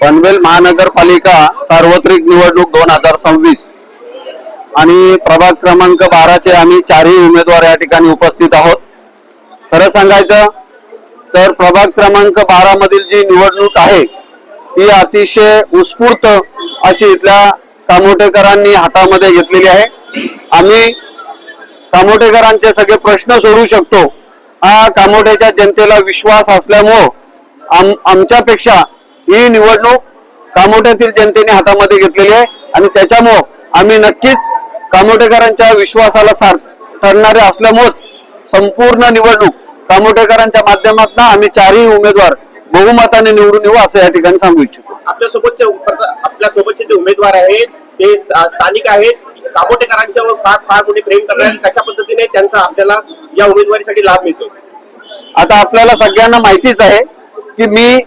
पनवेल महानगरपालिका सार्वत्रिक निवडणूक 2026 आणि प्रभाग क्रमांक 12 चे आम्ही चारही उमेदवार या ठिकाणी उपस्थित आहोत। खरं सांगायचं तर प्रभाग क्रमांक 12 मधील जी निवडणूक आहे ती अतिशय उत्स्फूर्त अशी इथल्या कामोटेकरांनी हातामध्ये घेतलेली आहे। आम्ही कामोटेकरांचे सगळे प्रश्न सोडवू शकतो हा कामोटेच्या जनतेला विश्वास असल्यामुळे आमच्यापेक्षा ही निवडणूक कामोट्यातील जनतेने हातामध्ये घेतलेली आहे आणि त्याच्यामुळे आम्ही नक्कीच कामोटेकरांच्या विश्वासाला ठरणारे असल्यामुळे संपूर्ण निवडणूक कामोटेकरांच्या माध्यमातून आम्ही चारही उमेदवार बहुमताने निवडून येऊ असं या ठिकाणी सांगू इच्छितो। आपल्यासोबतचे जे उमेदवार आहेत ते स्थानिक आहेत, कामोटेकरांच्यावर फार मोठे प्रेम करणारे, कशा पद्धतीने त्यांचा आपल्याला या उमेदवारीसाठी लाभ मिळतो? आता आपल्याला सगळ्यांना माहितीच आहे की मी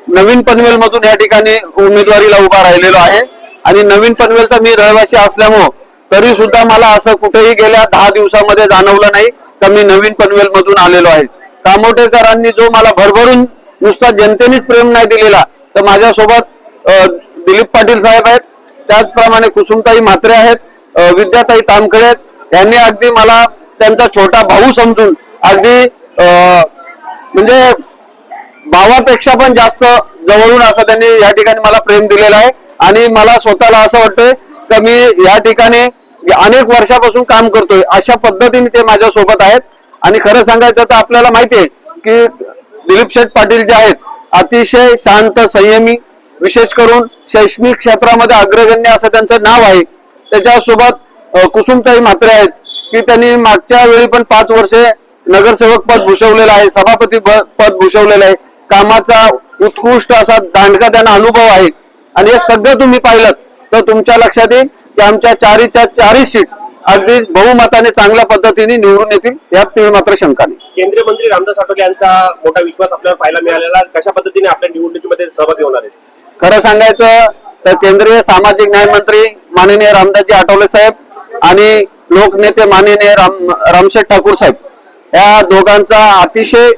नवीन पनवेल मधून या ठिकाणी उमेदवारीला उभा राहिलेलो आहे आणि नवीन पनवेलचा मी रहिवासी असल्यामुळे तरी सुद्धा मला असं कुठेही गेल्या 10 दिवसामध्ये जाणवलं नाही का मी नवीन पनवेल मधून आलेलो आहे। कामोटेकरांनी जो मला भरभरून नुसता जनतेनेच प्रेम नाही दिलेला तर माझ्यासोबत दिलीप पाटील साहेब आहेत, त्याचप्रमाणे कुसुमताई म्हात्रे आहेत, विद्याताई तामखळे आहेत। यांनी अगदी मला त्यांचा छोटा भाऊ समजून अगदी म्हणजे भावापेक्षा पण जास्त जवळून असं त्यांनी या ठिकाणी मला प्रेम दिलेलं आहे आणि मला स्वतःला असं वाटतंय की मी या ठिकाणी अनेक वर्षापासून काम करतोय अशा पद्धतीने ते माझ्या सोबत आहेत। आणि खरं सांगायचं तर आपल्याला माहिती आहे की दिलीप शेठ पाटील जे आहेत अतिशय शांत संयमी, विशेष करून शैक्षणिक क्षेत्रामध्ये अग्रगण्य असं त्यांचं नाव आहे। त्याच्यासोबत कुसुमताई म्हात्रे आहेत की त्यांनी मागच्या वेळी पण 5 वर्षे नगरसेवक पद भूषवलेलं आहे, सभापती पद भूषवलेलं आहे। कामाचा उत्कृष्ट असा दांडका त्यांना अनुभव आहे आणि हे सगळं तुम्ही पाहिलं तर तुमच्या लक्षात येईल की आमच्या चारही सीट अगदी बहुमताने चांगल्या पद्धतीने निवडून येतील यात तीळ मात्र शंका नाही। केंद्रीय मंत्री रामदास आठवले यांचा मोठा विश्वास आपल्याला पाहायला मिळालेला, कशा पद्धतीने आपल्या निवडणुकीमध्ये सहभागी होणार आहे? खरं सांगायचं तर केंद्रीय सामाजिक न्याय मंत्री माननीय रामदासजी आठवले साहेब आणि लोकनेते माननीय रामशेठ ठाकूर साहेब या दोघांचा अतिशय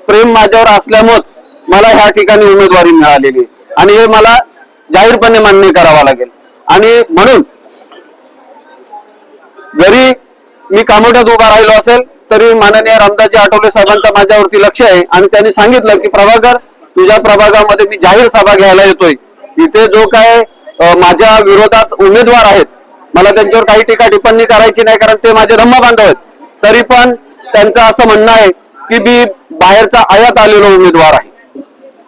प्रेम माझ्यावर असल्यामुळे मला ह्या ठिकाणी उमेदवारी मिळालेली आणि हे मला जाहीरपणे मान्य करावं लागेल। आणि म्हणून जरी मी कामोट्यात उभा राहिलो असेल तरी माननीय रामदासजी आठवले साहेबांचा माझ्यावरती लक्ष आहे आणि त्यांनी सांगितलं की प्रभाकर तुझ्या प्रभागामध्ये मी जाहीर सभा घ्यायला येतोय, इथे जो काय माझ्या विरोधात उमेदवार आहेत मला त्यांच्यावर काही टीका टिप्पणी करायची नाही कारण ते माझे धम्म बांधव आहेत, तरी पण त्यांचं असं म्हणणं आहे की मी बाहेरचा आयात आलेलो उमेदवार आहे।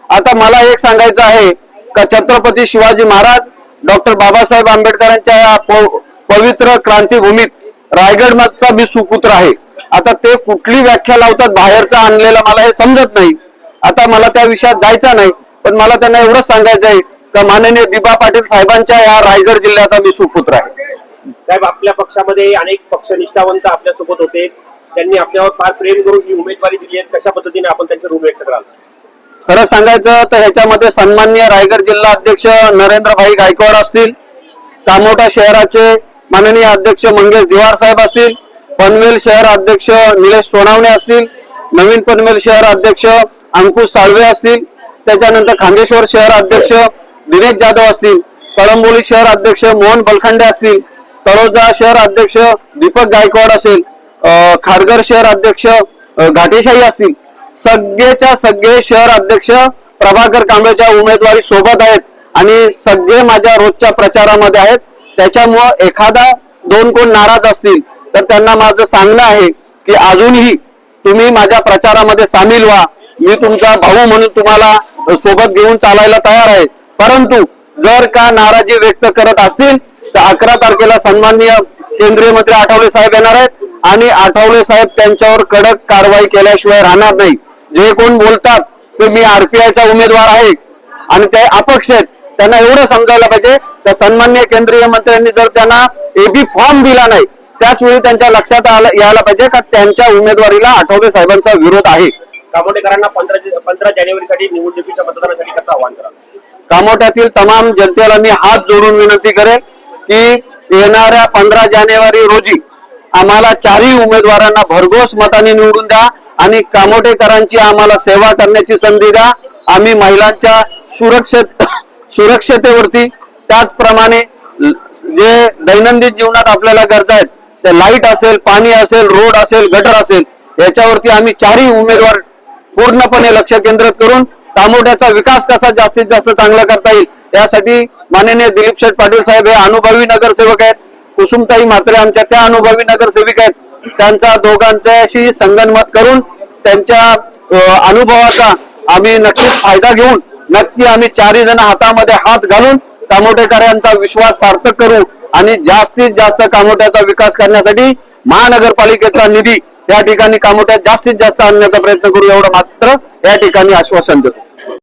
आता मला एक सांगायचं आहे का छत्रपती शिवाजी महाराज डॉक्टर बाबासाहेब आंबेडकरांच्या या पवित्र क्रांतीभूमीत रायगडचा मी सुपुत्र आहे। आता ते कुठली व्याख्या लावतात बाहेरचा आणलेला मला हे समजत नाही। आता मला त्या विषयात जायचं नाही पण मला त्यांना एवढंच सांगायचं आहे का माननीय दिबा पाटील साहेबांच्या या रायगड जिल्ह्याचा मी सुपुत्र आहे। साहेब आपल्या पक्षामध्ये अनेक पक्षनिष्ठावंत आपल्या सोबत होते, त्यांनी आपल्यावर फार प्रेम करून ही उमेदवारी दिली आहे, कशा पद्धतीने आपण त्यांचे ऋण व्यक्त कराल? खरं सांगायचं तर ह्याच्यामध्ये सन्माननीय रायगड जिल्हा अध्यक्ष नरेंद्रभाई गायकवाड असतील, कामोठा शहराचे माननीय अध्यक्ष मंगेश दिवार साहेब असतील, पनवेल शहर अध्यक्ष निलेश सोनावणे असतील, नवीन पनवेल शहर अध्यक्ष अंकुश साळवे असतील, त्याच्यानंतर खांदेश्वर शहर अध्यक्ष दिनेश जाधव असतील, कळंबोली शहर अध्यक्ष मोहन बलखंडे असतील, तळोजा शहर अध्यक्ष दीपक गायकवाड असेल, खारघर शहर अध्यक्ष घाटेशाही असतील, सगळेच्या सगळे शहर अध्यक्ष प्रभाकर कांबळेच्या उमेदवारी सोबत आहेत आणि सगळे माझ्या रोजच्या प्रचारामध्ये आहेत। त्याच्यामुळे एखादा 2 कोण नाराज असतील तर त्यांना माझं सांगणं आहे की अजूनही तुम्ही माझ्या प्रचारामध्ये सामील व्हा, मी तुमचा भाऊ म्हणून तुम्हाला सोबत घेऊन चालायला तयार आहे। परंतु जर का नाराजी व्यक्त करत असतील तर 11 तारखेला सन्माननीय केंद्रीय मंत्री आठवले साहेब येणार आहेत आणि आठवले साहेब त्यांच्यावर कडक कारवाई केल्याशिवाय राहणार नाही। जे कोण बोलतात ते मी आरपीआयचा उमेदवार आहे आणि ते अपक्ष आहेत त्यांना एवढं समजायला पाहिजे तर सन्माननीय केंद्रीय मंत्र्यांनी जर त्यांना एबी फॉर्म दिला नाही त्याच वेळी त्यांच्या लक्षात यायला पाहिजे का त्यांच्या उमेदवारीला आठवले साहेबांचा विरोध आहे। कामोटेकरांना 15 जानेवारीसाठी निवडणुकीच्या मतदानासाठी कसं आवाहन कराल? कामोट्यातील तमाम जनतेला मी हात जोडून विनंती करेन की येणाऱ्या 15 जानेवारी रोजी आम्हाला चारही उमेदवारांना भरघोस मताने निवडून द्या आणि कामोटेकरांची आम्हाला सेवा करण्याची संधी द्या। आम्ही महिलांच्या सुरक्षतेवरती, त्याचप्रमाणे जे दैनंदिन जीवनात आपल्याला गरजा आहेत, ते लाईट असेल, पाणी असेल, रोड असेल, गटर असेल, याच्यावरती आम्ही चारही उमेदवार पूर्णपणे लक्ष केंद्रित करून कामोठ्याचा विकास कसा जास्तीत जास्त चांगला करता येईल यासाठी माननीय दिलीप शेठ पाटील साहेब हे अनुभवी नगरसेवक आहेत, कुसुमताई म्हात्रे आमच्या त्या अनुभवी नगरसेविका आहेत, त्यांचा दोघांच्याशी संगनमत करून त्यांच्या अनुभवाचा आम्ही नक्कीच फायदा घेऊन नक्की आम्ही चारही जण हातामध्ये हात घालून कामोठेकरांचा विश्वास सार्थक करू आणि जास्तीत जास्त कामोठ्याचा विकास करण्यासाठी महानगरपालिकेचा निधी या ठिकाणी कामोठ्यात जास्तीत जास्त आणण्याचा प्रयत्न करू, एवढं मात्र या ठिकाणी आश्वासन देतो.